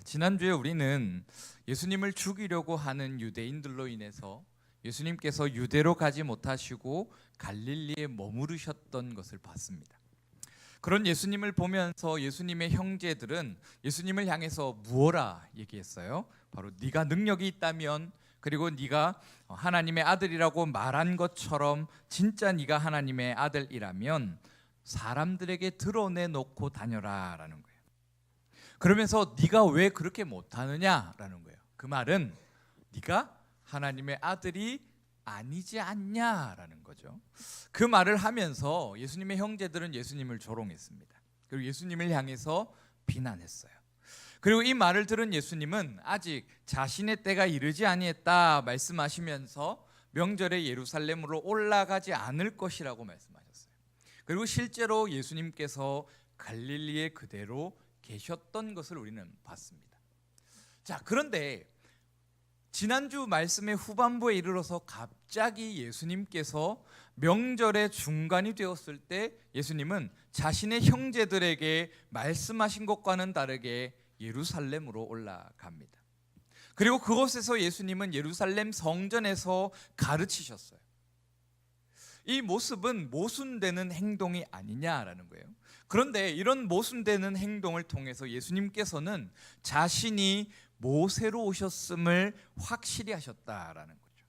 지난주에 우리는 예수님을 죽이려고 하는 유대인들로 인해서 예수님께서 유대로 가지 못하시고 갈릴리에 머무르셨던 것을 봤습니다. 그런 예수님을 보면서 예수님의 형제들은 예수님을 향해서 무엇라 얘기했어요? 바로 네가 능력이 있다면, 그리고 네가 하나님의 아들이라고 말한 것처럼 진짜 네가 하나님의 아들이라면 사람들에게 드러내놓고 다녀라 라는 거예요. 그러면서 네가 왜 그렇게 못하느냐라는 거예요. 그 말은 네가 하나님의 아들이 아니지 않냐라는 거죠. 그 말을 하면서 예수님의 형제들은 예수님을 조롱했습니다. 그리고 예수님을 향해서 비난했어요. 그리고 이 말을 들은 예수님은 아직 자신의 때가 이르지 아니했다 말씀하시면서 명절에 예루살렘으로 올라가지 않을 것이라고 말씀하셨어요. 그리고 실제로 예수님께서 갈릴리에 그대로 계셨던 것을 우리는 봤습니다. 자, 그런데 지난주 말씀의 후반부에 이르러서 갑자기 예수님께서 명절의 중간이 되었을 때 예수님은 자신의 형제들에게 말씀하신 것과는 다르게 예루살렘으로 올라갑니다. 그리고 그곳에서 예수님은 예루살렘 성전에서 가르치셨어요. 이 모습은 모순되는 행동이 아니냐라는 거예요. 그런데 이런 모순되는 행동을 통해서 예수님께서는 자신이 모세로 오셨음을 확실히 하셨다라는 거죠.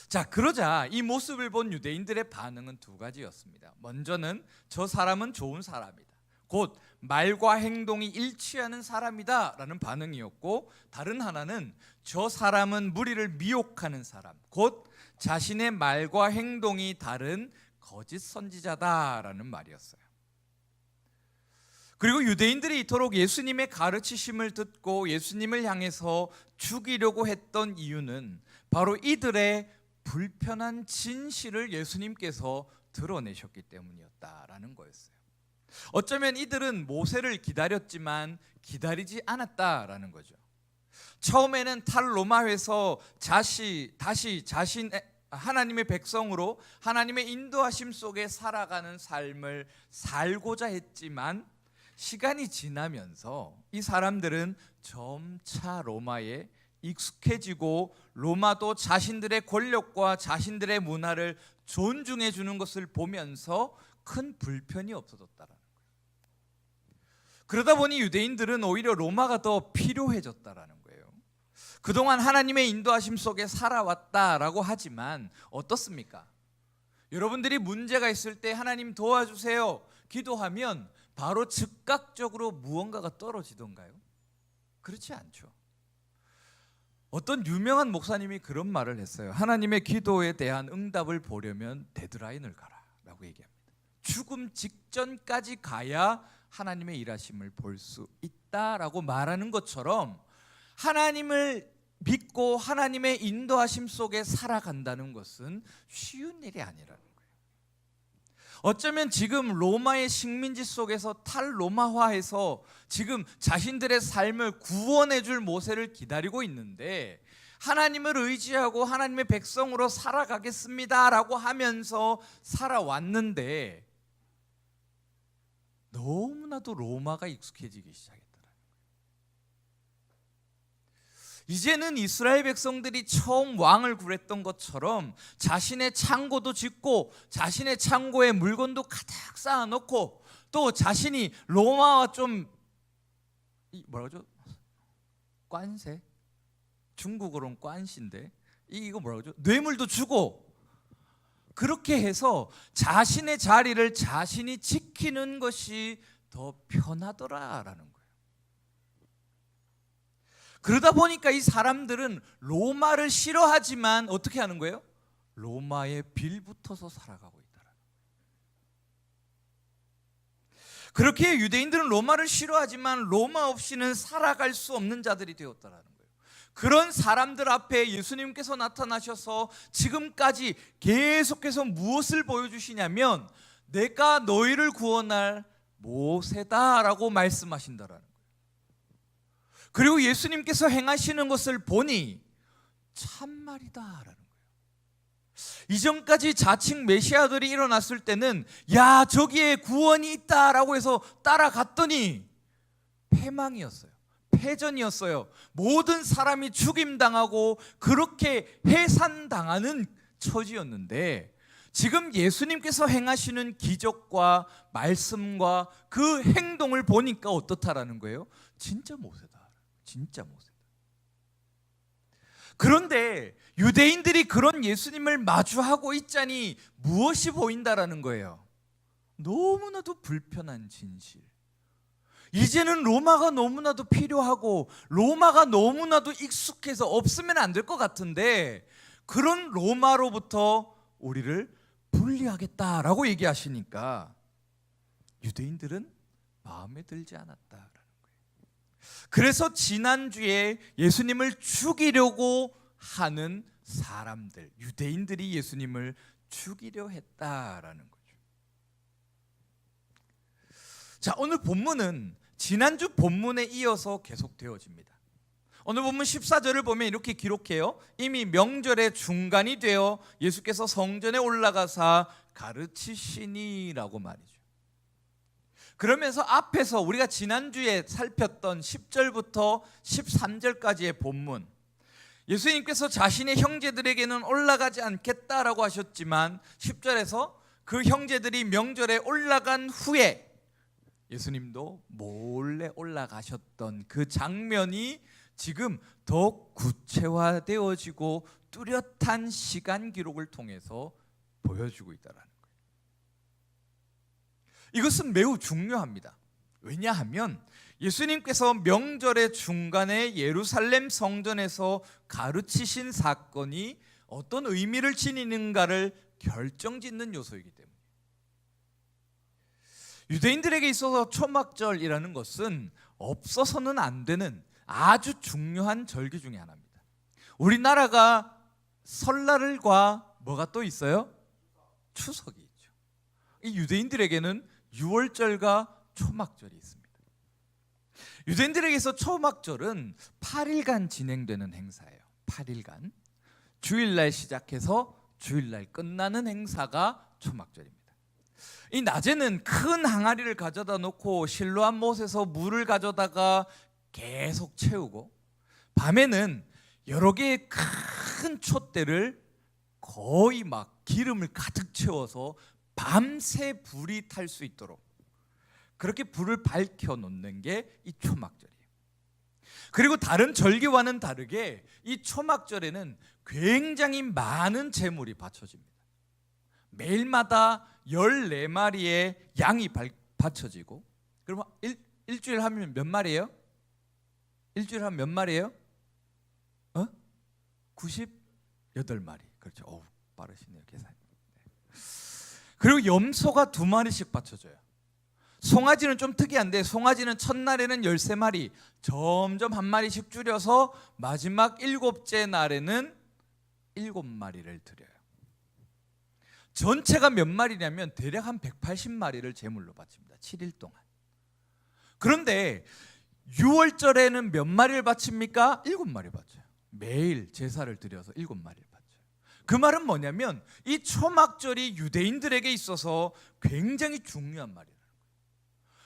자, 그러자 이 모습을 본 유대인들의 반응은 두 가지였습니다. 먼저는 저 사람은 좋은 사람이다, 곧 말과 행동이 일치하는 사람이다 라는 반응이었고, 다른 하나는 저 사람은 무리를 미혹하는 사람, 곧 자신의 말과 행동이 다른 거짓 선지자다라는 말이었어요. 그리고 유대인들이 이토록 예수님의 가르치심을 듣고 예수님을 향해서 죽이려고 했던 이유는 바로 이들의 불편한 진실을 예수님께서 드러내셨기 때문이었다라는 거였어요. 어쩌면 이들은 모세를 기다렸지만 기다리지 않았다라는 거죠. 처음에는 탈로마에서 다시 자신의 하나님의 백성으로 하나님의 인도하심 속에 살아가는 삶을 살고자 했지만 시간이 지나면서 이 사람들은 점차 로마에 익숙해지고 로마도 자신들의 권력과 자신들의 문화를 존중해 주는 것을 보면서 큰 불편이 없어졌다라는 거예요. 그러다 보니 유대인들은 오히려 로마가 더 필요해졌다라는 거예요. 그동안 하나님의 인도하심 속에 살아왔다라고 하지만 어떻습니까? 여러분들이 문제가 있을 때 하나님 도와주세요 기도하면 바로 즉각적으로 무언가가 떨어지던가요? 그렇지 않죠. 어떤 유명한 목사님이 그런 말을 했어요. 하나님의 기도에 대한 응답을 보려면 데드라인을 가라 라고 얘기합니다. 죽음 직전까지 가야 하나님의 일하심을 볼 수 있다라고 말하는 것처럼 하나님을 믿고 하나님의 인도하심 속에 살아간다는 것은 쉬운 일이 아니라는 거예요. 어쩌면 지금 로마의 식민지 속에서 탈로마화해서 지금 자신들의 삶을 구원해 줄 모세를 기다리고 있는데, 하나님을 의지하고 하나님의 백성으로 살아가겠습니다라고 하면서 살아왔는데 너무나도 로마가 익숙해지기 시작했더라고요. 이제는 이스라엘 백성들이 처음 왕을 구했던 것처럼 자신의 창고도 짓고 자신의 창고에 물건도 가득 쌓아놓고 또 자신이 로마와 좀 뭐라고 하죠? 관세? 중국어로는 관시인데 이거 뭐라고 하죠? 뇌물도 주고 그렇게 해서 자신의 자리를 자신이 지키는 것이 더 편하더라라는 거예요. 그러다 보니까 이 사람들은 로마를 싫어하지만 어떻게 하는 거예요? 로마에 빌붙어서 살아가고 있더라. 그렇게 유대인들은 로마를 싫어하지만 로마 없이는 살아갈 수 없는 자들이 되었다라는 거예요. 그런 사람들 앞에 예수님께서 나타나셔서 지금까지 계속해서 무엇을 보여주시냐면 내가 너희를 구원할 모세다라고 말씀하신다라는 거예요. 그리고 예수님께서 행하시는 것을 보니 참말이다라는 거예요. 이전까지 자칭 메시아들이 일어났을 때는 야 저기에 구원이 있다라고 해서 따라갔더니 패망이었어요. 패전이었어요. 모든 사람이 죽임당하고 그렇게 해산당하는 처지였는데, 지금 예수님께서 행하시는 기적과 말씀과 그 행동을 보니까 어떻다라는 거예요? 진짜 모세다. 진짜 모세다. 그런데 유대인들이 그런 예수님을 마주하고 있자니 무엇이 보인다라는 거예요? 너무나도 불편한 진실. 이제는 로마가 너무나도 필요하고 로마가 너무나도 익숙해서 없으면 안 될 것 같은데, 그런 로마로부터 우리를 분리하겠다라고 얘기하시니까 유대인들은 마음에 들지 않았다라는 거예요. 그래서 지난주에 예수님을 죽이려고 하는 사람들, 유대인들이 예수님을 죽이려 했다라는 거죠. 자, 오늘 본문은 지난주 본문에 이어서 계속되어집니다. 오늘 본문 14절을 보면 이렇게 기록해요. 이미 명절의 중간이 되어 예수께서 성전에 올라가사 가르치시니라고 말이죠. 그러면서 앞에서 우리가 지난주에 살폈던 10절부터 13절까지의 본문, 예수님께서 자신의 형제들에게는 올라가지 않겠다라고 하셨지만 10절에서 그 형제들이 명절에 올라간 후에 예수님도 몰래 올라가셨던 그 장면이 지금 더 구체화되어지고 뚜렷한 시간 기록을 통해서 보여주고 있다는 거예요. 이것은 매우 중요합니다. 왜냐하면 예수님께서 명절의 중간에 예루살렘 성전에서 가르치신 사건이 어떤 의미를 지니는가를 결정짓는 요소이기 때문에, 유대인들에게 있어서 초막절이라는 것은 없어서는 안 되는 아주 중요한 절기 중에 하나입니다. 우리나라가 설날과 뭐가 또 있어요? 추석이 있죠. 이 유대인들에게는 유월절과 초막절이 있습니다. 유대인들에게서 초막절은 8일간 진행되는 행사예요. 8일간 주일날 시작해서 주일날 끝나는 행사가 초막절입니다. 이 낮에는 큰 항아리를 가져다 놓고 실로암 못에서 물을 가져다가 계속 채우고, 밤에는 여러 개의 큰 촛대를 거의 막 기름을 가득 채워서 밤새 불이 탈 수 있도록 그렇게 불을 밝혀 놓는 게 이 초막절이에요. 그리고 다른 절기와는 다르게 이 초막절에는 굉장히 많은 제물이 바쳐집니다. 매일마다 14마리의 양이 바쳐지고, 그러면 일주일 하면 몇 마리예요? 일주일 하면 몇 마리예요? 98마리. 그렇죠. 빠르시네요, 계산. 그리고 염소가 2마리씩 바쳐져요. 송아지는 좀 특이한데, 송아지는 첫날에는 13마리, 점점 한 마리씩 줄여서 마지막 7째 날에는 7마리를 드려요. 전체가 몇 마리냐면 대략 한 180마리를 제물로 바칩니다. 7일 동안. 그런데 6월절에는 몇 마리를 바칩니까? 7마리 바쳐요. 매일 제사를 드려서 7마리를 바쳐요. 그 말은 뭐냐면 이 초막절이 유대인들에게 있어서 굉장히 중요한 말이라는 거예요.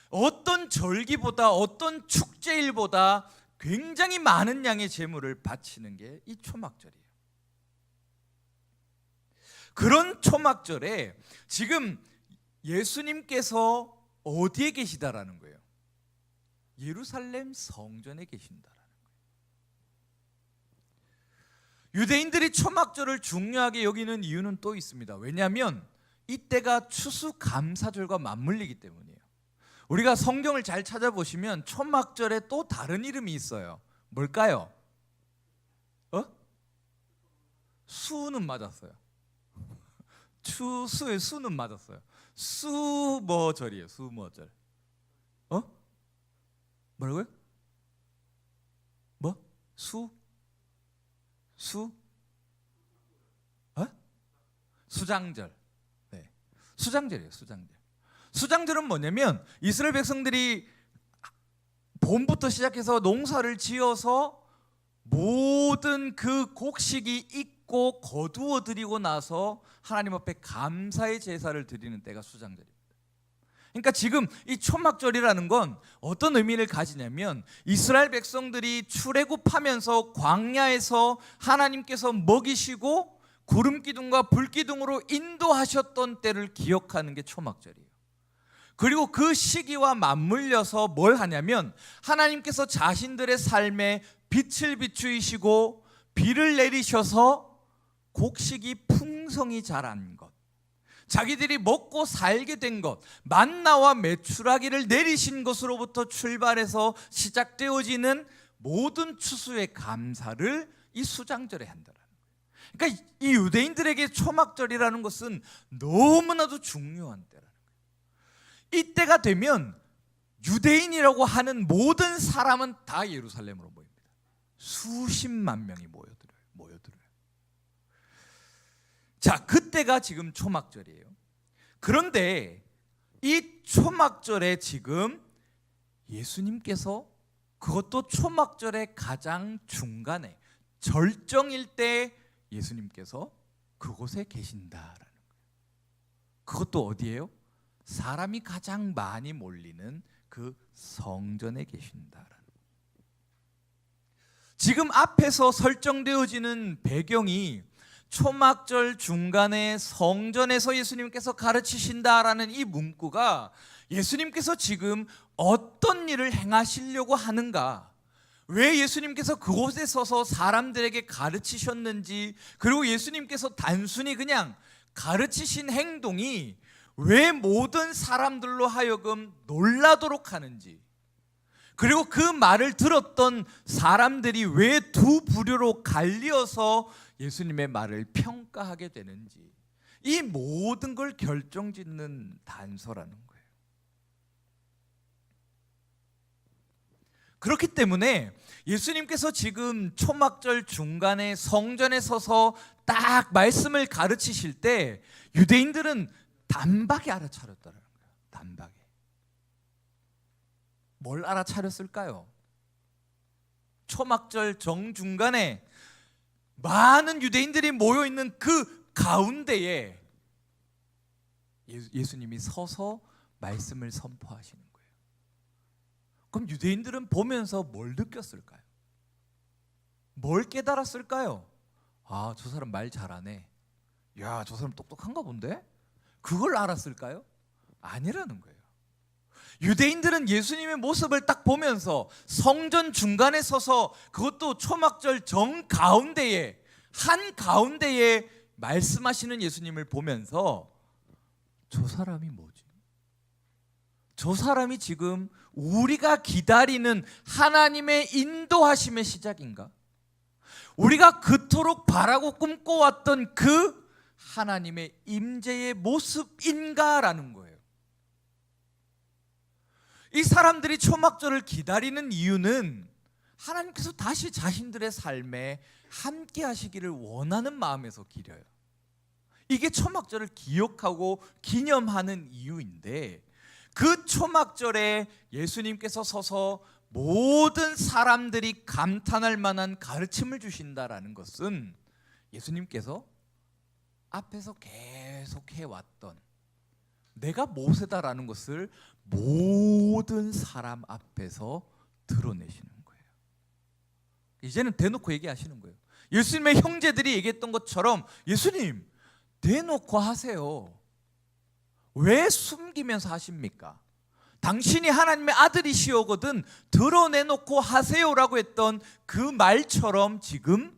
어떤 절기보다, 어떤 축제일보다 굉장히 많은 양의 제물을 바치는 게 이 초막절이에요. 그런 초막절에 지금 예수님께서 어디에 계시다라는 거예요? 예루살렘 성전에 계신다라는 거예요. 유대인들이 초막절을 중요하게 여기는 이유는 또 있습니다. 왜냐하면 이때가 추수감사절과 맞물리기 때문이에요. 우리가 성경을 잘 찾아보시면 초막절에 또 다른 이름이 있어요. 뭘까요? 수는 맞았어요. 추수의 수는 맞았어요. 수머절이에요. 수머절. 뭐라고요? 뭐? 수장절. 네. 수장절이에요. 수장절. 수장절은 뭐냐면 이스라엘 백성들이 봄부터 시작해서 농사를 지어서 모든 그 곡식이 익고 거두어 드리고 나서 하나님 앞에 감사의 제사를 드리는 때가 수장절입니다. 그러니까 지금 이 초막절이라는 건 어떤 의미를 가지냐면 이스라엘 백성들이 출애굽하면서 광야에서 하나님께서 먹이시고 구름 기둥과 불 기둥으로 인도하셨던 때를 기억하는 게 초막절이에요. 그리고 그 시기와 맞물려서 뭘 하냐면 하나님께서 자신들의 삶에 빛을 비추이시고 비를 내리셔서 곡식이 풍성히 자란 것, 자기들이 먹고 살게 된 것, 만나와 메추라기를 내리신 것으로부터 출발해서 시작되어지는 모든 추수의 감사를 이 수장절에 한다라는 거예요. 그러니까 이 유대인들에게 초막절이라는 것은 너무나도 중요한 때라는 거예요. 이때가 되면 유대인이라고 하는 모든 사람은 다 예루살렘으로 모입니다. 수십만 명이 모여들어요. 자, 그때가 지금 초막절이에요. 그런데 이 초막절에 지금 예수님께서 그것도 초막절의 가장 중간에 절정일 때 예수님께서 그곳에 계신다라는 거예요. 그것도 어디예요? 사람이 가장 많이 몰리는 그 성전에 계신다라는 거예요. 지금 앞에서 설정되어지는 배경이 초막절 중간에 성전에서 예수님께서 가르치신다라는 이 문구가 예수님께서 지금 어떤 일을 행하시려고 하는가, 왜 예수님께서 그곳에 서서 사람들에게 가르치셨는지, 그리고 예수님께서 단순히 그냥 가르치신 행동이 왜 모든 사람들로 하여금 놀라도록 하는지, 그리고 그 말을 들었던 사람들이 왜 두 부류로 갈리어서 예수님의 말을 평가하게 되는지, 이 모든 걸 결정짓는 단서라는 거예요. 그렇기 때문에 예수님께서 지금 초막절 중간에 성전에 서서 딱 말씀을 가르치실 때 유대인들은 단박에 알아차렸다는 거예요. 단박에. 뭘 알아차렸을까요? 초막절 정중간에 많은 유대인들이 모여있는 그 가운데에 예수님이 서서 말씀을 선포하시는 거예요. 그럼 유대인들은 보면서 뭘 느꼈을까요? 뭘 깨달았을까요? 아, 저 사람 말 잘하네. 야, 저 사람 똑똑한가 본데? 그걸 알았을까요? 아니라는 거예요. 유대인들은 예수님의 모습을 딱 보면서 성전 중간에 서서, 그것도 초막절 정 가운데에, 한 가운데에 말씀하시는 예수님을 보면서 저 사람이 뭐지? 저 사람이 지금 우리가 기다리는 하나님의 인도하심의 시작인가? 우리가 그토록 바라고 꿈꿔왔던 그 하나님의 임재의 모습인가라는 거예요. 이 사람들이 초막절을 기다리는 이유는 하나님께서 다시 자신들의 삶에 함께 하시기를 원하는 마음에서 기려요. 이게 초막절을 기억하고 기념하는 이유인데, 그 초막절에 예수님께서 서서 모든 사람들이 감탄할 만한 가르침을 주신다라는 것은 예수님께서 앞에서 계속 해왔던 내가 모세다라는 것을 모든 사람 앞에서 드러내시는 거예요. 이제는 대놓고 얘기하시는 거예요. 예수님의 형제들이 얘기했던 것처럼 예수님 대놓고 하세요. 왜 숨기면서 하십니까? 당신이 하나님의 아들이시오거든 드러내놓고 하세요라고 했던 그 말처럼 지금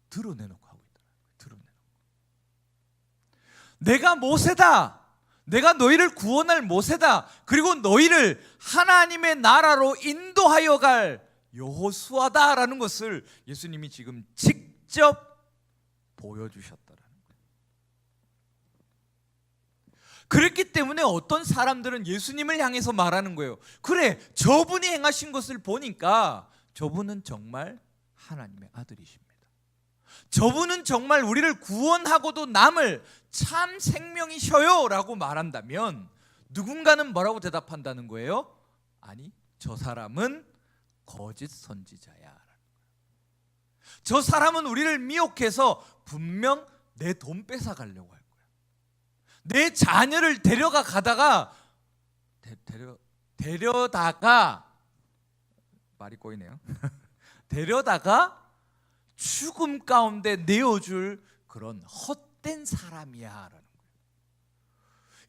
드러내놓고 하고 있더라고요. 드러내놓고. 내가 모세다. 내가 너희를 구원할 모세다. 그리고 너희를 하나님의 나라로 인도하여 갈 여호수아다라는 것을 예수님이 지금 직접 보여주셨다라는 거예요. 그렇기 때문에 어떤 사람들은 예수님을 향해서 말하는 거예요. 그래, 저분이 행하신 것을 보니까 저분은 정말 하나님의 아들이십니다. 저분은 정말 우리를 구원하고도 남을 참 생명이셔요 라고 말한다면 누군가는 뭐라고 대답한다는 거예요? 아니, 저 사람은 거짓 선지자야. 저 사람은 우리를 미혹해서 분명 내 돈 뺏어가려고 할 거야. 내 자녀를 데려가 가다가 데려다가 말이 꼬이네요. 데려다가 죽음 가운데 내어줄 그런 헛된 사람이야라는 거예요.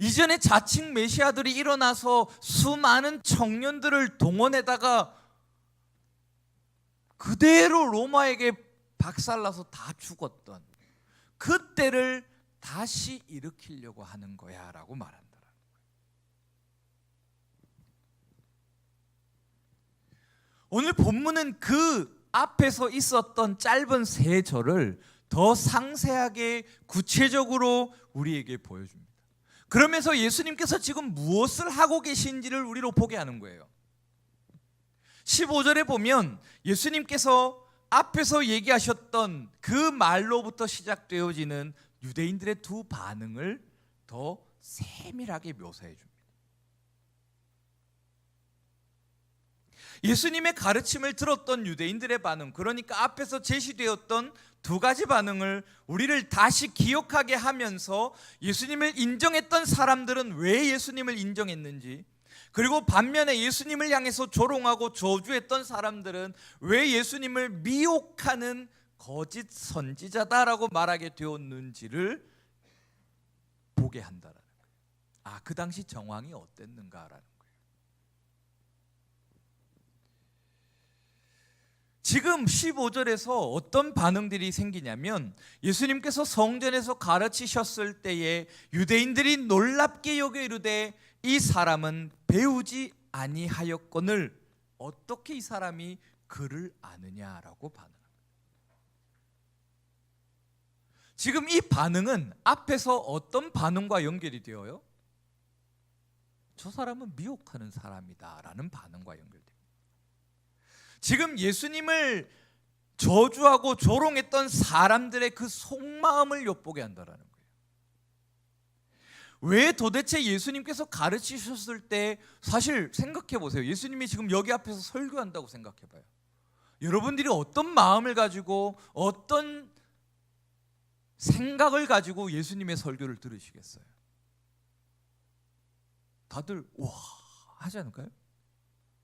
이전에 자칭 메시아들이 일어나서 수많은 청년들을 동원해다가 그대로 로마에게 박살나서 다 죽었던 그때를 다시 일으키려고 하는 거야 라고 말한다. 오늘 본문은 그 앞에서 있었던 짧은 세 절을 더 상세하게 구체적으로 우리에게 보여줍니다. 그러면서 예수님께서 지금 무엇을 하고 계신지를 우리로 보게 하는 거예요. 15절에 보면 예수님께서 앞에서 얘기하셨던 그 말로부터 시작되어지는 유대인들의 두 반응을 더 세밀하게 묘사해 줍니다. 예수님의 가르침을 들었던 유대인들의 반응, 그러니까 앞에서 제시되었던 두 가지 반응을 우리를 다시 기억하게 하면서 예수님을 인정했던 사람들은 왜 예수님을 인정했는지, 그리고 반면에 예수님을 향해서 조롱하고 저주했던 사람들은 왜 예수님을 미혹하는 거짓 선지자다라고 말하게 되었는지를 보게 한다라는 거예요. 아, 그 당시 정황이 어땠는가라는 거예요. 지금 15절에서 어떤 반응들이 생기냐면, 예수님께서 성전에서 가르치셨을 때에 유대인들이 놀랍게 여겨 이르되 이 사람은 배우지 아니하였거늘 어떻게 이 사람이 그를 아느냐라고 반응합니다. 지금 이 반응은 앞에서 어떤 반응과 연결이 되어요? 저 사람은 미혹하는 사람이다라는 반응과 연결됩니다. 지금 예수님을 저주하고 조롱했던 사람들의 그 속마음을 엿보게 한다라는 거예요. 왜 도대체 예수님께서 가르치셨을 때, 사실 생각해 보세요. 예수님이 지금 여기 앞에서 설교한다고 생각해 봐요. 여러분들이 어떤 마음을 가지고 어떤 생각을 가지고 예수님의 설교를 들으시겠어요? 다들 와 하지 않을까요?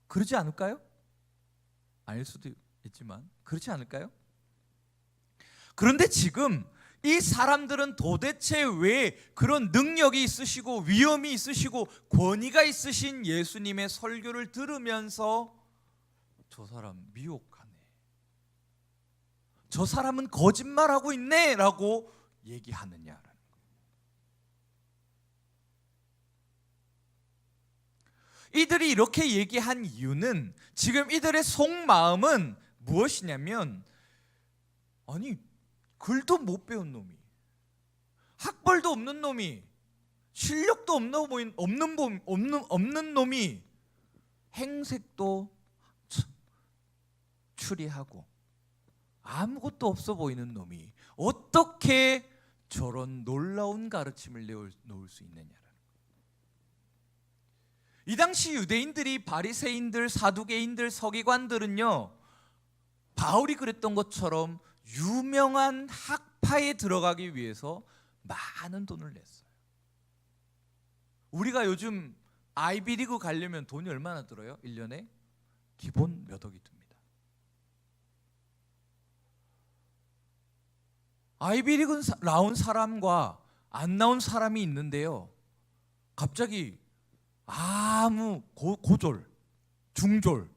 그러지 않을까요? 아닐 수도 있지만 그렇지 않을까요? 그런데 지금 이 사람들은 도대체 왜 그런 능력이 있으시고 위엄이 있으시고 권위가 있으신 예수님의 설교를 들으면서 저 사람 미혹하네, 저 사람은 거짓말하고 있네 라고 얘기하느냐라는 거예요. 이들이 이렇게 얘기한 이유는 지금 이들의 속마음은 무엇이냐면, 아니 글도 못 배운 놈이, 학벌도 없는 놈이, 실력도 없는 놈이 행색도 추리하고 아무것도 없어 보이는 놈이 어떻게 저런 놀라운 가르침을 놓을 수 있느냐라는 거예요. 이 당시 유대인들이, 바리새인들, 사두개인들, 서기관들은요, 바울이 그랬던 것처럼 유명한 학파에 들어가기 위해서 많은 돈을 냈어요. 우리가 요즘 아이비리그 가려면 돈이 얼마나 들어요? 1년에 기본 몇 억이 듭니다. 아이비리그 나온 사람과 안 나온 사람이 있는데요, 갑자기 아무 고졸, 중졸,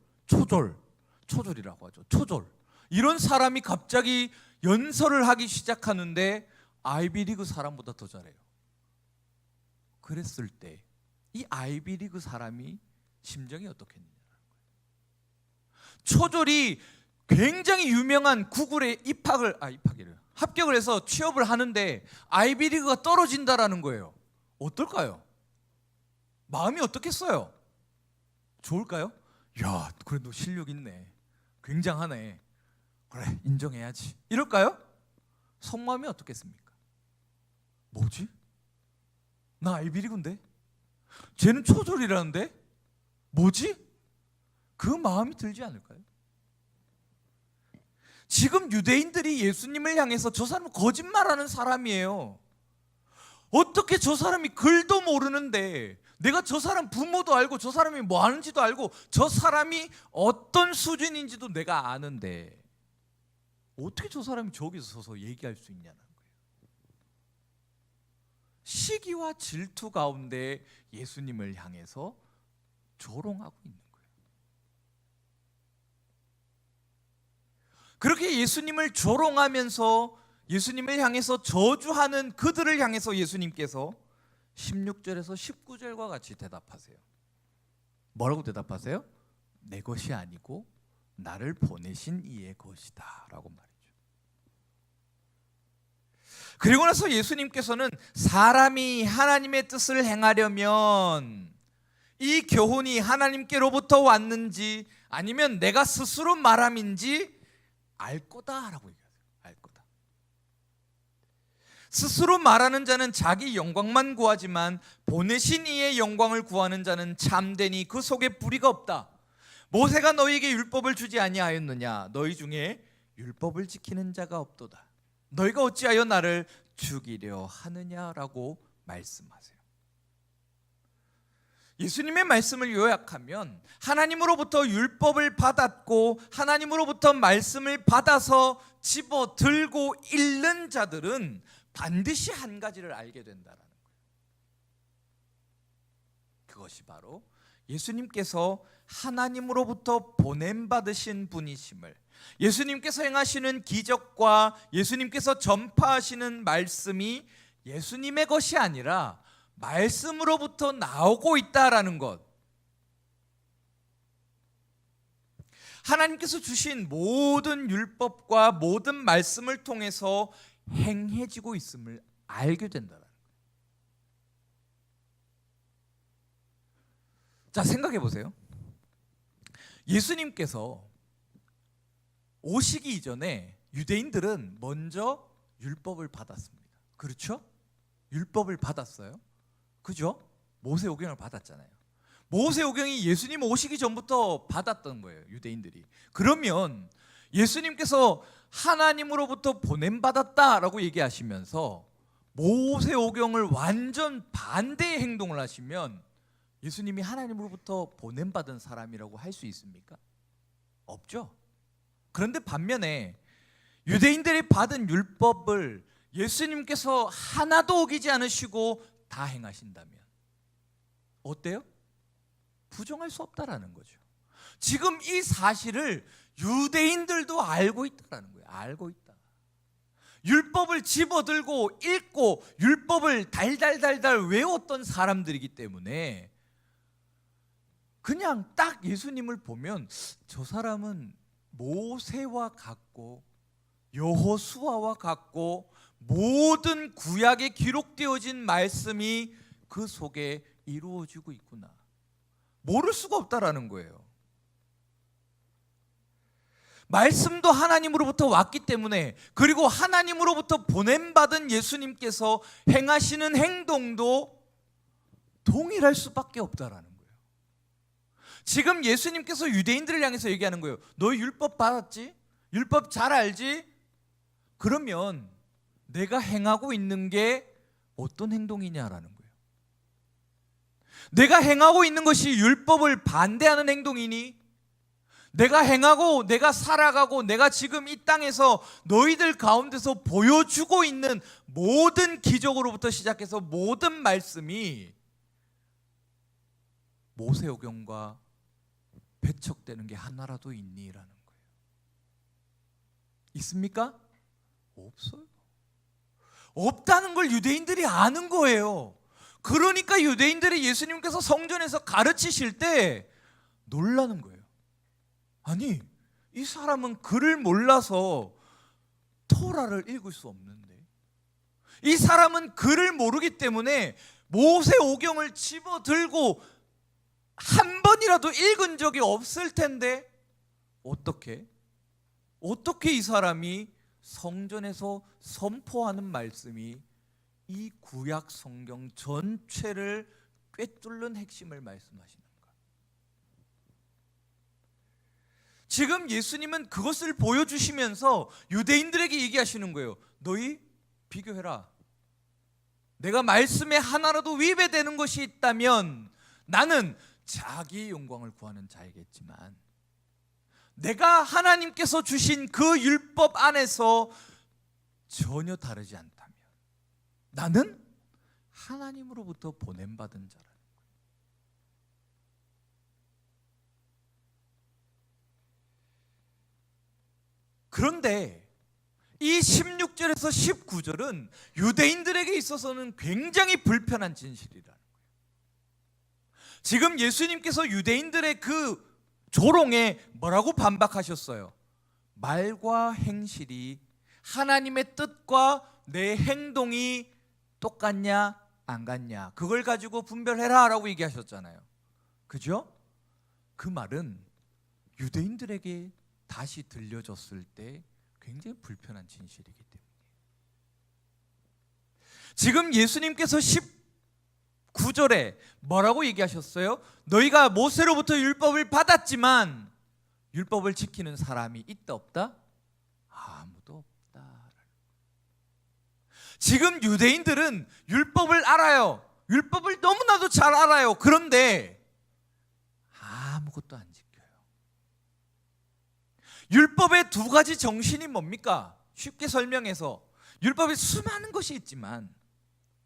초졸이라고 하죠. 초졸, 이런 사람이 갑자기 연설을 하기 시작하는데 아이비리그 사람보다 더 잘해요. 그랬을 때 이 아이비리그 사람이 심정이 어떻겠느냐는 거예요. 초졸이 굉장히 유명한 구글에 합격을 해서 취업을 하는데 아이비리그가 떨어진다라는 거예요. 어떨까요? 마음이 어떻겠어요? 좋을까요? 야, 그래 너 실력 있네, 굉장하네, 그래 인정해야지, 이럴까요? 속마음이 어떻겠습니까? 뭐지? 나 아이비리그인데? 쟤는 초졸이라는데? 뭐지? 그 마음이 들지 않을까요? 지금 유대인들이 예수님을 향해서 저 사람은 거짓말하는 사람이에요, 어떻게 저 사람이 글도 모르는데 내가 저 사람 부모도 알고 저 사람이 뭐 하는지도 알고 저 사람이 어떤 수준인지도 내가 아는데 어떻게 저 사람이 저기서 서서 얘기할 수 있냐는 거예요. 시기와 질투 가운데 예수님을 향해서 조롱하고 있는 거예요. 그렇게 예수님을 조롱하면서 예수님을 향해서 저주하는 그들을 향해서 예수님께서 16절에서 19절과 같이 대답하세요. 뭐라고 대답하세요? 내 것이 아니고 나를 보내신 이의 것이다 라고 말이죠. 그리고 나서 예수님께서는 사람이 하나님의 뜻을 행하려면 이 교훈이 하나님께로부터 왔는지 아니면 내가 스스로 말함인지 알 거다라고 얘기하세요. 알 거다. 스스로 말하는 자는 자기 영광만 구하지만 보내신 이의 영광을 구하는 자는 참되니 그 속에 불의가 없다. 모세가 너희에게 율법을 주지 아니하였느냐? 너희 중에 율법을 지키는 자가 없도다. 너희가 어찌하여 나를 죽이려 하느냐라고 말씀하세요. 예수님의 말씀을 요약하면 하나님으로부터 율법을 받았고 하나님으로부터 말씀을 받아서 집어 들고 읽는 자들은 반드시 한 가지를 알게 된다는 거예요. 그것이 바로 예수님께서 하나님으로부터 보냄받으신 분이심을, 예수님께서 행하시는 기적과 예수님께서 전파하시는 말씀이 예수님의 것이 아니라 말씀으로부터 나오고 있다라는 것, 하나님께서 주신 모든 율법과 모든 말씀을 통해서 행해지고 있음을 알게 된다는 거예요. 자, 생각해 보세요. 예수님께서 오시기 이전에 유대인들은 먼저 율법을 받았습니다. 그렇죠? 율법을 받았어요. 그죠? 모세오경을 받았잖아요. 모세오경이 예수님 오시기 전부터 받았던 거예요, 유대인들이. 그러면 예수님께서 하나님으로부터 보냄받았다라고 얘기하시면서 모세오경을 완전 반대의 행동을 하시면 예수님이 하나님으로부터 보냄받은 사람이라고 할 수 있습니까? 없죠. 그런데 반면에 유대인들이 받은 율법을 예수님께서 하나도 어기지 않으시고 다 행하신다면 어때요? 부정할 수 없다라는 거죠. 지금 이 사실을 유대인들도 알고 있다라는 거예요. 알고 있다. 율법을 집어들고 읽고 율법을 달달달달 외웠던 사람들이기 때문에 그냥 딱 예수님을 보면 저 사람은 모세와 같고 여호수아와 같고 모든 구약에 기록되어진 말씀이 그 속에 이루어지고 있구나, 모를 수가 없다라는 거예요. 말씀도 하나님으로부터 왔기 때문에, 그리고 하나님으로부터 보냄받은 예수님께서 행하시는 행동도 동일할 수밖에 없다라는 거예요. 지금 예수님께서 유대인들을 향해서 얘기하는 거예요. 너 율법 받았지? 율법 잘 알지? 그러면 내가 행하고 있는 게 어떤 행동이냐라는 거예요. 내가 행하고 있는 것이 율법을 반대하는 행동이니? 내가 행하고 내가 살아가고 내가 지금 이 땅에서 너희들 가운데서 보여주고 있는 모든 기적으로부터 시작해서 모든 말씀이 모세오경과 배척되는 게 하나라도 있니라는 거예요. 있습니까? 없어요. 없다는 걸 유대인들이 아는 거예요. 그러니까 유대인들이 예수님께서 성전에서 가르치실 때 놀라는 거예요. 아니, 이 사람은 글을 몰라서 토라를 읽을 수 없는데, 이 사람은 글을 모르기 때문에 모세오경을 집어들고 한 번이라도 읽은 적이 없을 텐데 어떻게 이 사람이 성전에서 선포하는 말씀이 이 구약 성경 전체를 꿰뚫는 핵심을 말씀하시는가? 지금 예수님은 그것을 보여주시면서 유대인들에게 얘기하시는 거예요. 너희 비교해라. 내가 말씀에 하나라도 위배되는 것이 있다면 나는 자기의 영광을 구하는 자이겠지만, 내가 하나님께서 주신 그 율법 안에서 전혀 다르지 않다면 나는 하나님으로부터 보냄받은 자라는 거예요. 그런데 이 16절에서 19절은 유대인들에게 있어서는 굉장히 불편한 진실이라는 거예요. 지금 예수님께서 유대인들의 그 조롱에 뭐라고 반박하셨어요? 말과 행실이 하나님의 뜻과 내 행동이 똑같냐 안 같냐, 그걸 가지고 분별해라 라고 얘기하셨잖아요. 그죠? 그 말은 유대인들에게 다시 들려졌을 때 굉장히 불편한 진실이기 때문에, 지금 예수님께서 19절에 뭐라고 얘기하셨어요? 너희가 모세로부터 율법을 받았지만 율법을 지키는 사람이 있다 없다? 아무도 없다. 지금 유대인들은 율법을 알아요. 율법을 너무나도 잘 알아요. 그런데 아무것도 안 지켜요. 율법의 두 가지 정신이 뭡니까? 쉽게 설명해서, 율법에 수많은 것이 있지만,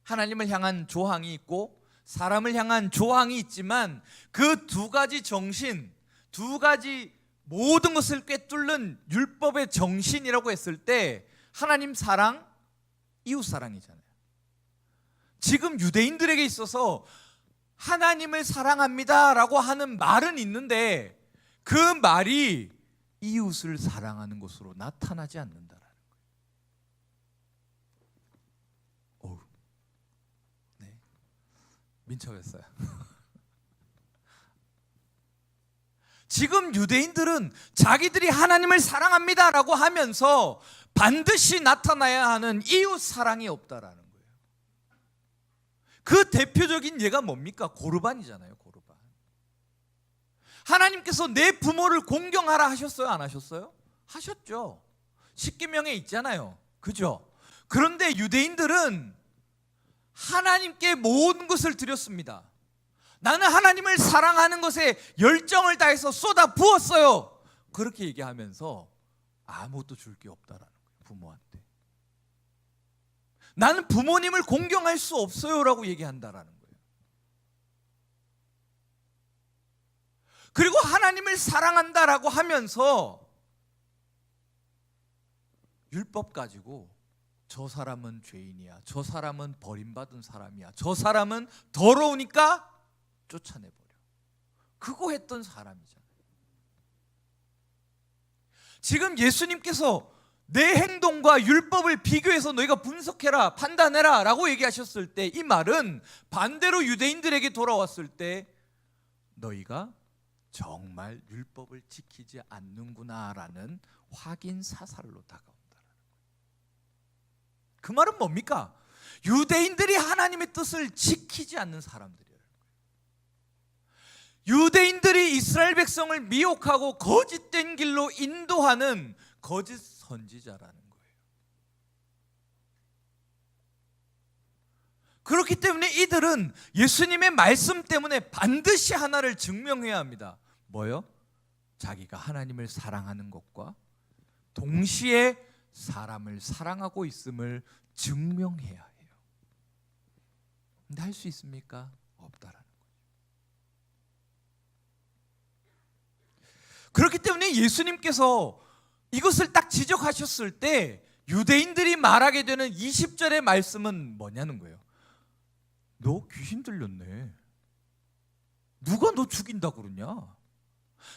하나님을 향한 조항이 있고 사람을 향한 조항이 있지만, 그 두 가지 정신, 두 가지 모든 것을 꿰뚫는 율법의 정신이라고 했을 때 하나님 사랑, 이웃 사랑이잖아요. 지금 유대인들에게 있어서 하나님을 사랑합니다 라고 하는 말은 있는데 그 말이 이웃을 사랑하는 것으로 나타나지 않는다라는 거예요. 네, 민첩했어요. 지금 유대인들은 자기들이 하나님을 사랑합니다라고 하면서 반드시 나타나야 하는 이웃 사랑이 없다라는 거예요. 그 대표적인 예가 뭡니까? 고르반이잖아요. 고르반. 하나님께서 내 부모를 공경하라 하셨어요? 안 하셨어요? 하셨죠. 십계명에 있잖아요. 그죠? 그런데 유대인들은 하나님께 모든 것을 드렸습니다. 나는 하나님을 사랑하는 것에 열정을 다해서 쏟아 부었어요. 그렇게 얘기하면서 아무것도 줄 게 없다라는 거예요. 부모한테. 나는 부모님을 공경할 수 없어요 라고 얘기한다라는 거예요. 그리고 하나님을 사랑한다라고 하면서 율법 가지고 저 사람은 죄인이야, 저 사람은 버림받은 사람이야, 저 사람은 더러우니까 쫓아내버려. 그거 했던 사람이잖아요. 지금 예수님께서 내 행동과 율법을 비교해서 너희가 분석해라, 판단해라 라고 얘기하셨을 때 이 말은 반대로 유대인들에게 돌아왔을 때 너희가 정말 율법을 지키지 않는구나 라는 확인 사살로 다가온다는 거예요. 그 말은 뭡니까? 유대인들이 하나님의 뜻을 지키지 않는 사람들이에요. 유대인들이 이스라엘 백성을 미혹하고 거짓된 길로 인도하는 거짓 선지자라는 거예요. 그렇기 때문에 이들은 예수님의 말씀 때문에 반드시 하나를 증명해야 합니다. 뭐요? 자기가 하나님을 사랑하는 것과 동시에 사람을 사랑하고 있음을 증명해야 해요. 근데 할 수 있습니까? 없다라는 거예요. 그렇기 때문에 예수님께서 이것을 딱 지적하셨을 때 유대인들이 말하게 되는 20절의 말씀은 뭐냐는 거예요. 너 귀신 들렸네. 누가 너 죽인다 그러냐?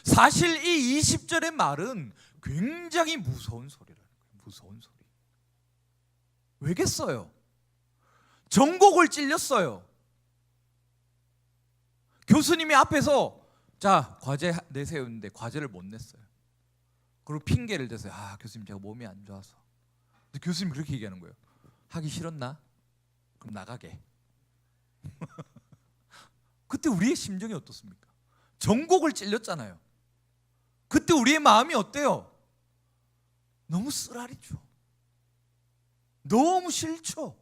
사실 이 20절의 말은 굉장히 무서운 소리라는 거예요. 무서운 소리. 왜겠어요? 전곡을 찔렸어요. 교수님이 앞에서 자, 과제 내세요 했는데 과제를 못 냈어요. 그리고 핑계를 대서 교수님 제가 몸이 안 좋아서. 근데 교수님이 그렇게 얘기하는 거예요. 하기 싫었나? 그럼 나가게. 그때 우리의 심정이 어떻습니까? 전곡을 찔렸잖아요. 그때 우리의 마음이 어때요? 너무 쓰라리죠. 너무 싫죠.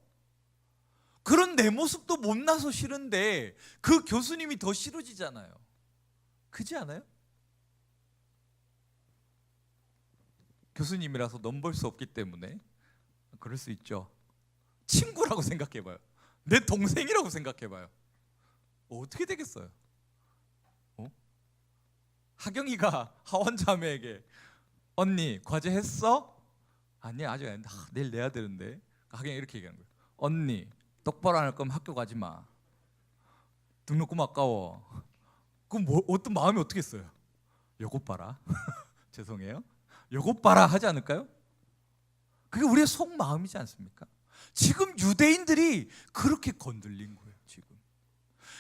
그런 내 모습도 못나서 싫은데 그 교수님이 더 싫어지잖아요. 그렇지 않아요? 교수님이라서 넘볼 수 없기 때문에 그럴 수 있죠. 친구라고 생각해봐요. 내 동생이라고 생각해봐요. 어떻게 되겠어요? 하경이가 하원 자매에게 언니 과제 했어? 아니 아직 안 했는데 내일 내야 되는데. 하경이 이렇게 얘기하는 거예요. 언니 똑바로 안 할 거면 학교 가지 마. 등록금 아까워. 그럼 어떤 마음이 어떻게 했어요? 요것 봐라. 죄송해요. 요것 봐라 하지 않을까요? 그게 우리의 속마음이지 않습니까? 지금 유대인들이 그렇게 건들린 거예요. 지금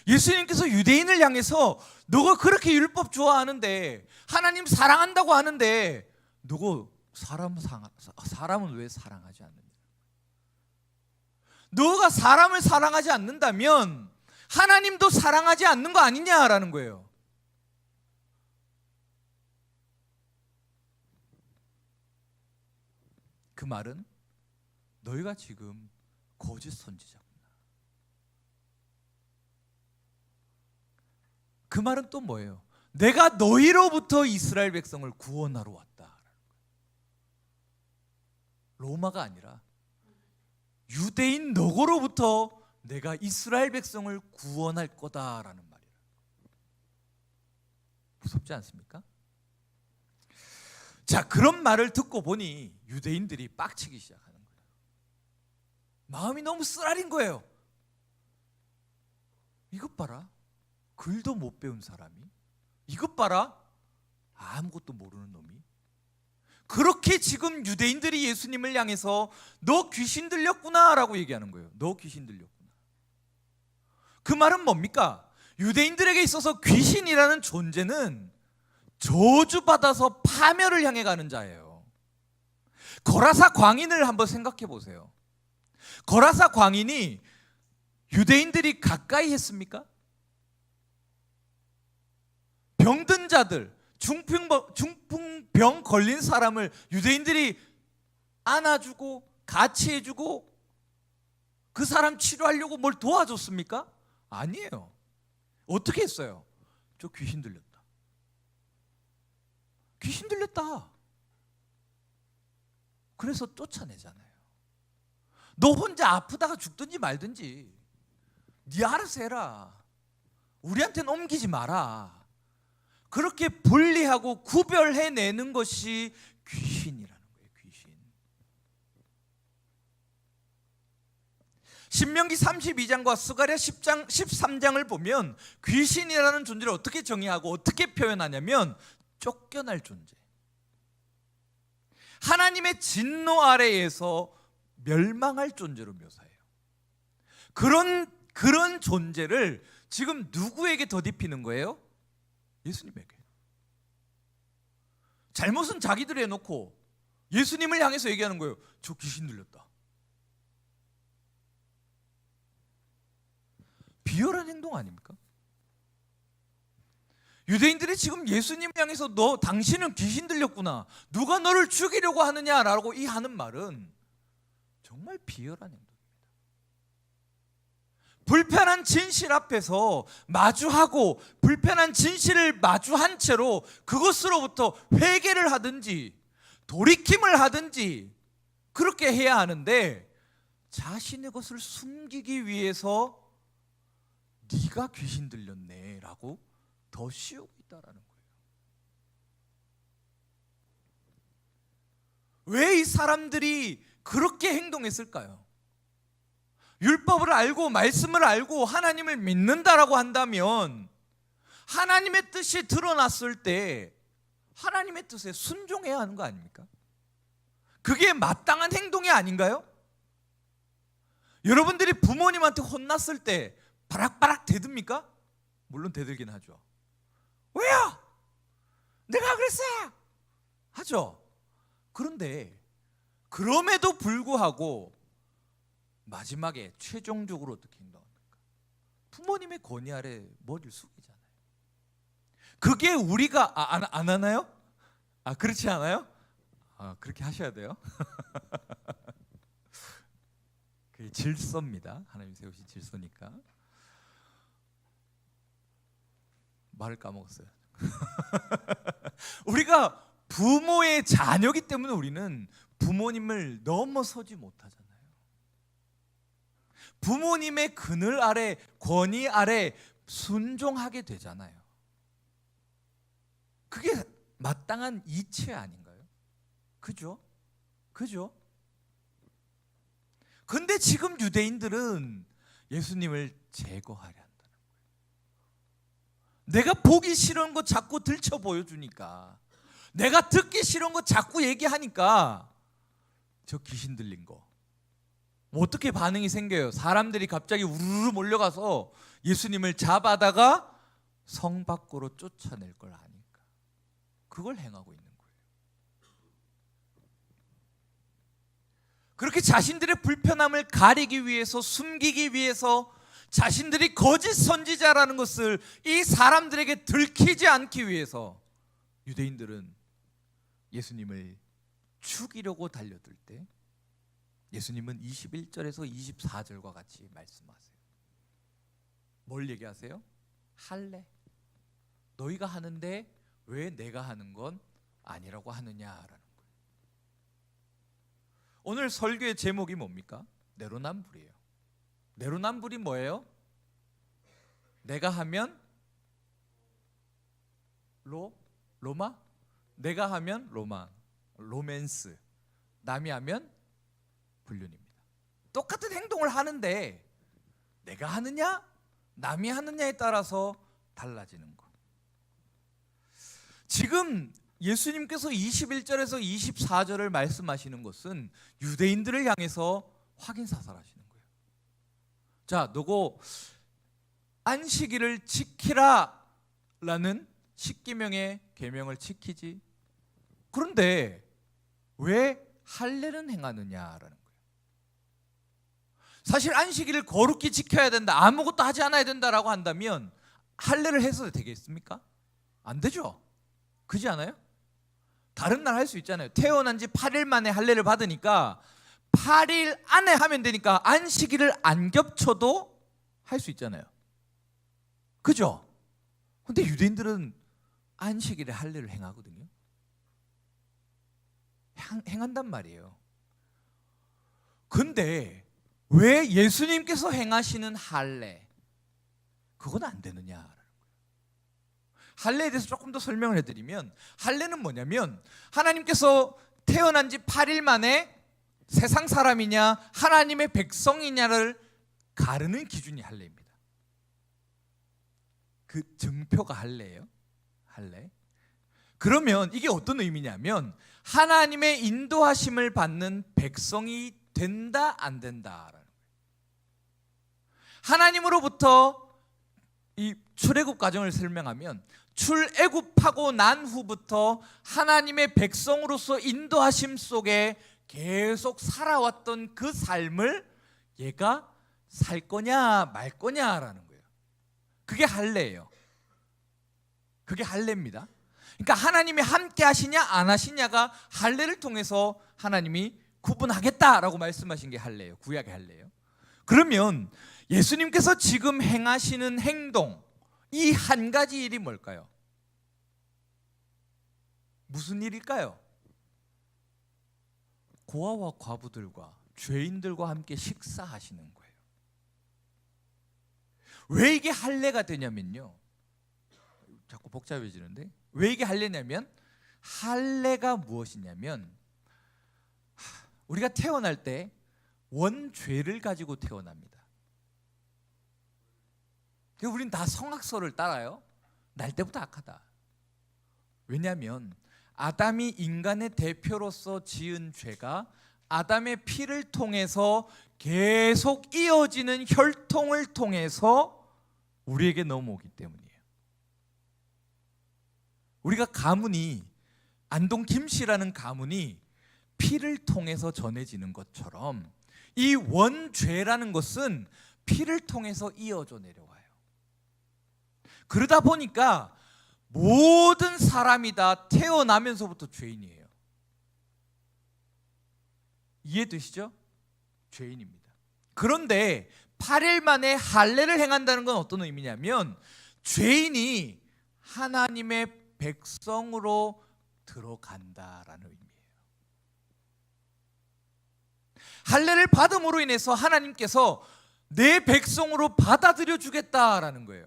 예수님께서 유대인을 향해서 너가 그렇게 율법 좋아하는데 하나님 사랑한다고 하는데 너가 사람은 왜 사랑하지 않느냐? 너가 사람을 사랑하지 않는다면 하나님도 사랑하지 않는 거 아니냐라는 거예요. 그 말은 너희가 지금 거짓 선지자구나. 그 말은 또 뭐예요? 내가 너희로부터 이스라엘 백성을 구원하러 왔다. 로마가 아니라 유대인 너고로부터 내가 이스라엘 백성을 구원할 거다라는 말이에요. 무섭지 않습니까? 자, 그런 말을 듣고 보니 유대인들이 빡치기 시작하는 거예요. 마음이 너무 쓰라린 거예요. 이것 봐라. 글도 못 배운 사람이, 이것 봐라. 아무것도 모르는 놈이. 그렇게 지금 유대인들이 예수님을 향해서 너 귀신 들렸구나 라고 얘기하는 거예요. 너 귀신 들렸구나. 그 말은 뭡니까? 유대인들에게 있어서 귀신이라는 존재는 저주받아서 파멸을 향해 가는 자예요. 거라사 광인을 한번 생각해 보세요. 거라사 광인이 유대인들이 가까이 했습니까? 병든 자들, 중풍병 걸린 사람을 유대인들이 안아주고 같이 해주고 그 사람 치료하려고 뭘 도와줬습니까? 아니에요. 어떻게 했어요? 저 귀신 들렸다. 귀신 들렸다. 그래서 쫓아내잖아요. 너 혼자 아프다가 죽든지 말든지 네 알아서 해라. 우리한테는 옮기지 마라. 그렇게 분리하고 구별해내는 것이 귀신이라는 거예요. 귀신. 신명기 32장과 스가랴 10장, 13장을 보면 귀신이라는 존재를 어떻게 정의하고 어떻게 표현하냐면 쫓겨날 존재, 하나님의 진노 아래에서 멸망할 존재로 묘사해요. 그런 존재를 지금 누구에게 덧입히는 거예요? 예수님에게. 잘못은 자기들이 해놓고 예수님을 향해서 얘기하는 거예요. 저 귀신 들렸다. 비열한 행동 아닙니까? 유대인들이 지금 예수님을 향해서 당신은 귀신 들렸구나, 누가 너를 죽이려고 하느냐라고 이 하는 말은 정말 비열한 행동입니다. 불편한 진실 앞에서 마주하고 불편한 진실을 마주한 채로 그것으로부터 회개를 하든지 돌이킴을 하든지 그렇게 해야 하는데 자신의 것을 숨기기 위해서 네가 귀신 들렸네 라고 더 씌우고 있다라는 거예요. 왜 이 사람들이 그렇게 행동했을까요? 율법을 알고 말씀을 알고 하나님을 믿는다라고 한다면 하나님의 뜻이 드러났을 때 하나님의 뜻에 순종해야 하는 거 아닙니까? 그게 마땅한 행동이 아닌가요? 여러분들이 부모님한테 혼났을 때 바락바락 대듭니까? 물론 대들긴 하죠. 왜요? 내가 그랬어요 하죠. 그런데 그럼에도 불구하고 마지막에 최종적으로 어떻게 행동합니까? 부모님의 권위 아래 머리를 숙이잖아요. 그게 우리가 안 하나요? 그렇지 않아요? 그렇게 하셔야 돼요. 질서입니다. 하나님 세우신 질서니까. 말을 까먹었어요. 우리가 부모의 자녀이기 때문에 우리는 부모님을 넘어서지 못하잖아요. 부모님의 그늘 아래, 권위 아래 순종하게 되잖아요. 그게 마땅한 이치 아닌가요? 그죠? 그죠? 근데 지금 유대인들은 예수님을 제거하려 한다는 거예요. 내가 보기 싫은 거 자꾸 들춰 보여주니까, 내가 듣기 싫은 거 자꾸 얘기하니까 저 귀신 들린 거 어떻게 반응이 생겨요? 사람들이 갑자기 우르르 몰려가서 예수님을 잡아다가 성 밖으로 쫓아낼 걸 아니까 그걸 행하고 있는 거예요. 그렇게 자신들의 불편함을 가리기 위해서, 숨기기 위해서, 자신들이 거짓 선지자라는 것을 이 사람들에게 들키지 않기 위해서 유대인들은 예수님을 죽이려고 달려들 때 예수님은 21절에서 24절과 같이 말씀하세요. 뭘 얘기하세요? 할례. 너희가 하는데 왜 내가 하는 건 아니라고 하느냐라는 거예요. 오늘 설교의 제목이 뭡니까? 내로남불이에요. 내로남불이 뭐예요? 내가 하면 로마? 내가 하면 로망, 로맨스. 남이 하면 불륜입니다. 똑같은 행동을 하는데 내가 하느냐 남이 하느냐에 따라서 달라지는 것. 지금 예수님께서 21절에서 24절을 말씀하시는 것은 유대인들을 향해서 확인사살하시는 거예요. 자, 너고 안식일을 지키라 라는 십계명의 계명을 지키지, 그런데 왜 할례는 행하느냐라는 거예요. 사실 안식일을 거룩히 지켜야 된다, 아무것도 하지 않아야 된다라고 한다면 할례를 해서 되겠습니까? 안 되죠. 그렇지 않아요? 다른 날 할 수 있잖아요. 태어난 지 8일 만에 할례를 받으니까 8일 안에 하면 되니까 안식일을 안 겹쳐도 할 수 있잖아요. 그죠? 근데 유대인들은 안식일에 할례를 행하거든요. 행한단 말이에요. 근데 왜 예수님께서 행하시는 할례 그건 안 되느냐라는 거예요. 할례에 대해서 조금 더 설명을 해드리면, 할례는 뭐냐면 하나님께서 태어난 지 8일 만에 세상 사람이냐 하나님의 백성이냐를 가르는 기준이 할례입니다. 그 증표가 할례예요. 할례. 그러면 이게 어떤 의미냐면 하나님의 인도하심을 받는 백성이 된다 안 된다라는 거예요. 하나님으로부터 이 출애굽 과정을 설명하면 출애굽하고 난 후부터 하나님의 백성으로서 인도하심 속에 계속 살아왔던 그 삶을 얘가 살 거냐 말 거냐라는 거예요. 그게 할례예요. 그게 할례입니다. 그러니까 하나님이 함께 하시냐 안 하시냐가 할례를 통해서 하나님이 구분하겠다라고 말씀하신 게 할례예요. 구약의 할례예요. 그러면 예수님께서 지금 행하시는 행동, 이 한 가지 일이 뭘까요? 무슨 일일까요? 고아와 과부들과 죄인들과 함께 식사하시는 거예요. 왜 이게 할례가 되냐면요, 자꾸 복잡해지는데, 왜 이게 할례냐면, 할례가 무엇이냐면 우리가 태어날 때 원죄를 가지고 태어납니다. 우린 다 성악설을 따라요. 날 때부터 악하다. 왜냐하면 아담이 인간의 대표로서 지은 죄가 아담의 피를 통해서 계속 이어지는 혈통을 통해서 우리에게 넘어오기 때문이에요. 우리가 가문이, 안동 김씨라는 가문이 피를 통해서 전해지는 것처럼 이 원죄라는 것은 피를 통해서 이어져 내려와요. 그러다 보니까 모든 사람이 다 태어나면서부터 죄인이에요. 이해되시죠? 죄인입니다. 그런데 8일 만에 할례를 행한다는 건 어떤 의미냐면 죄인이 하나님의 백성으로 들어간다라는 의미예요. 할례를 받음으로 인해서 하나님께서 내 백성으로 받아들여 주겠다라는 거예요.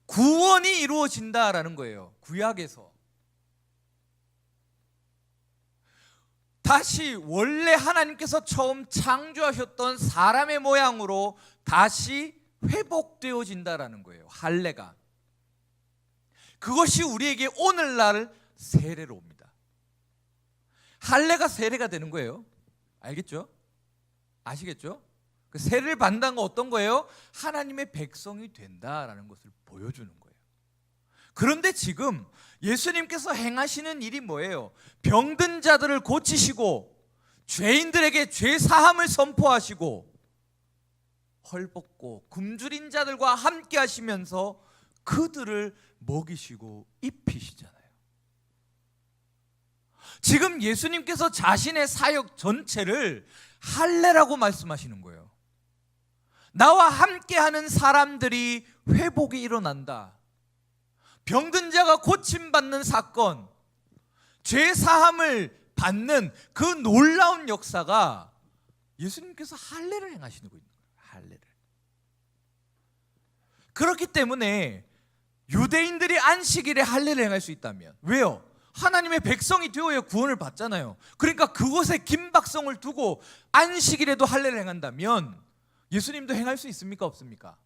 구원이 이루어진다라는 거예요. 구약에서 다시 원래 하나님께서 처음 창조하셨던 사람의 모양으로 다시 회복되어진다라는 거예요. 할례가. 그것이 우리에게 오늘날 세례로 옵니다. 할례가 세례가 되는 거예요. 알겠죠? 아시겠죠? 그 세례를 받는다는 건 어떤 거예요? 하나님의 백성이 된다라는 것을 보여주는 거예요. 그런데 지금 예수님께서 행하시는 일이 뭐예요? 병든 자들을 고치시고 죄인들에게 죄 사함을 선포하시고 헐벗고 굶주린 자들과 함께 하시면서 그들을 먹이시고 입히시잖아요. 지금 예수님께서 자신의 사역 전체를 할례라고 말씀하시는 거예요. 나와 함께하는 사람들이 회복이 일어난다. 병든 자가 고침받는 사건, 죄 사함을 받는 그 놀라운 역사가 예수님께서 할례를 행하시고 있는 거예요. 할례를. 그렇기 때문에 유대인들이 안식일에 할례를 행할 수 있다면, 왜요? 하나님의 백성이 되어야 구원을 받잖아요. 그러니까 그곳에 긴박성을 두고 안식일에도 할례를 행한다면 예수님도 행할 수 있습니까? 없습니까?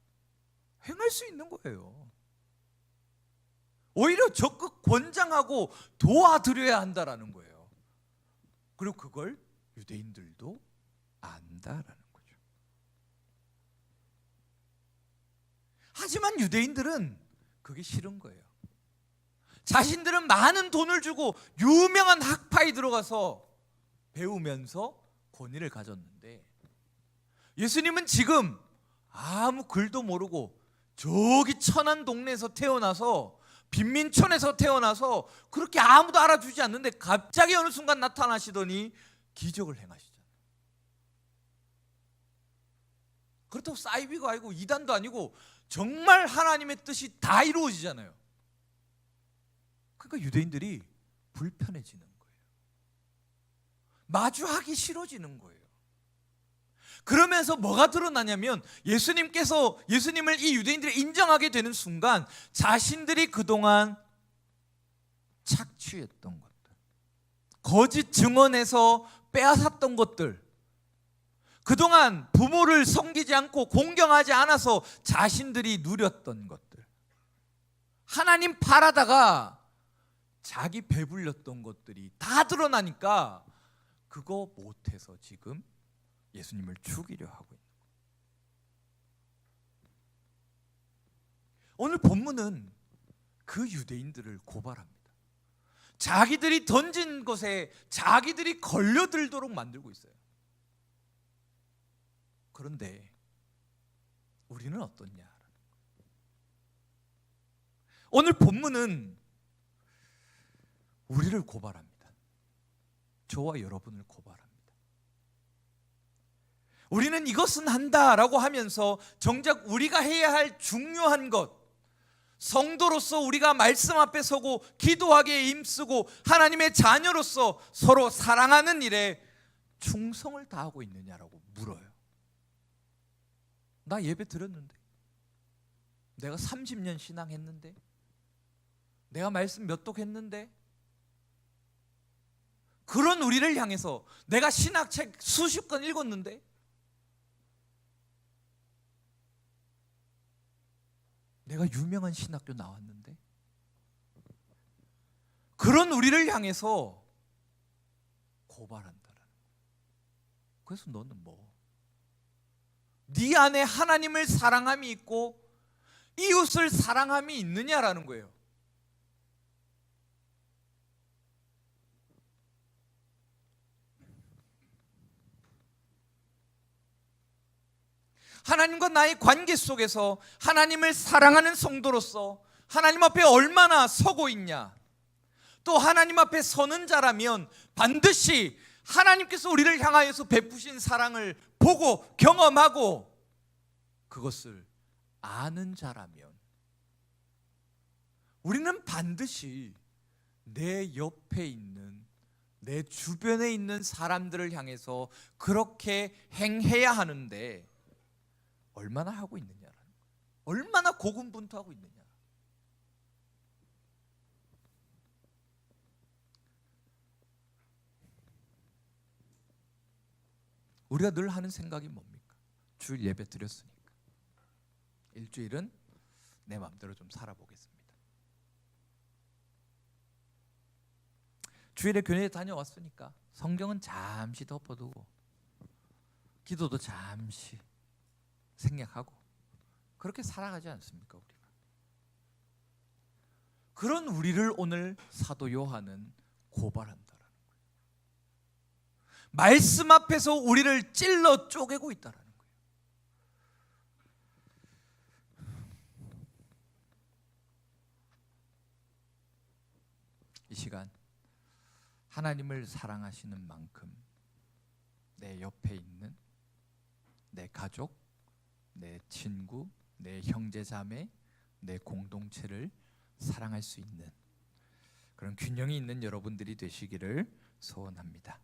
행할 수 있는 거예요. 오히려 적극 권장하고 도와드려야 한다라는 거예요. 그리고 그걸 유대인들도 안다라는 거죠. 하지만 유대인들은 그게 싫은 거예요. 자신들은 많은 돈을 주고 유명한 학파에 들어가서 배우면서 권위를 가졌는데 예수님은 지금 아무 글도 모르고 저기 천한 동네에서 태어나서 빈민촌에서 태어나서 그렇게 아무도 알아주지 않는데 갑자기 어느 순간 나타나시더니 기적을 행하시잖아요. 그렇다고 사이비가 아니고 이단도 아니고 정말 하나님의 뜻이 다 이루어지잖아요. 그러니까 유대인들이 불편해지는 거예요. 마주하기 싫어지는 거예요. 그러면서 뭐가 드러나냐면 예수님을 이 유대인들이 인정하게 되는 순간 자신들이 그동안 착취했던 것들, 거짓 증언에서 빼앗았던 것들, 그동안 부모를 섬기지 않고 공경하지 않아서 자신들이 누렸던 것들, 하나님 팔아다가 자기 배불렸던 것들이 다 드러나니까 그거 못해서 지금 예수님을 죽이려 하고 있는 거예요. 오늘 본문은 그 유대인들을 고발합니다. 자기들이 던진 것에 자기들이 걸려들도록 만들고 있어요. 그런데 우리는 어떻냐? 오늘 본문은 우리를 고발합니다. 저와 여러분을 고발합니다. 우리는 이것은 한다라고 하면서 정작 우리가 해야 할 중요한 것, 성도로서 우리가 말씀 앞에 서고 기도하기에 힘쓰고 하나님의 자녀로서 서로 사랑하는 일에 충성을 다하고 있느냐라고 물어요. 나 예배 드렸는데, 내가 30년 신앙했는데, 내가 말씀 몇 독 했는데, 그런 우리를 향해서 내가 신학책 수십 권 읽었는데, 내가 유명한 신학교 나왔는데, 그런 우리를 향해서 고발한다라는 거예요. 그래서 너는 뭐? 네 안에 하나님을 사랑함이 있고 이웃을 사랑함이 있느냐라는 거예요. 하나님과 나의 관계 속에서 하나님을 사랑하는 성도로서 하나님 앞에 얼마나 서고 있냐, 또 하나님 앞에 서는 자라면 반드시 하나님께서 우리를 향하여서 베푸신 사랑을 보고 경험하고 그것을 아는 자라면 우리는 반드시 내 옆에 있는, 내 주변에 있는 사람들을 향해서 그렇게 행해야 하는데 얼마나 하고 있느냐라는 거예요. 얼마나 고군분투하고 있느냐. 우리가 늘 하는 생각이 뭡니까? 주일 예배 드렸으니까 일주일은 내 마음대로 좀 살아보겠습니다. 주일에 교회에 다녀왔으니까 성경은 잠시 덮어두고 기도도 잠시 생략하고 그렇게 살아가지 않습니까? 우리가 그런 우리를 오늘 사도 요한은 고발한다라는 거예요. 말씀 앞에서 우리를 찔러 쪼개고 있다라는 거예요. 이 시간 하나님을 사랑하시는 만큼 내 옆에 있는 내 가족, 내 친구, 내 형제 자매, 내 공동체를 사랑할 수 있는 그런 균형이 있는 여러분들이 되시기를 소원합니다.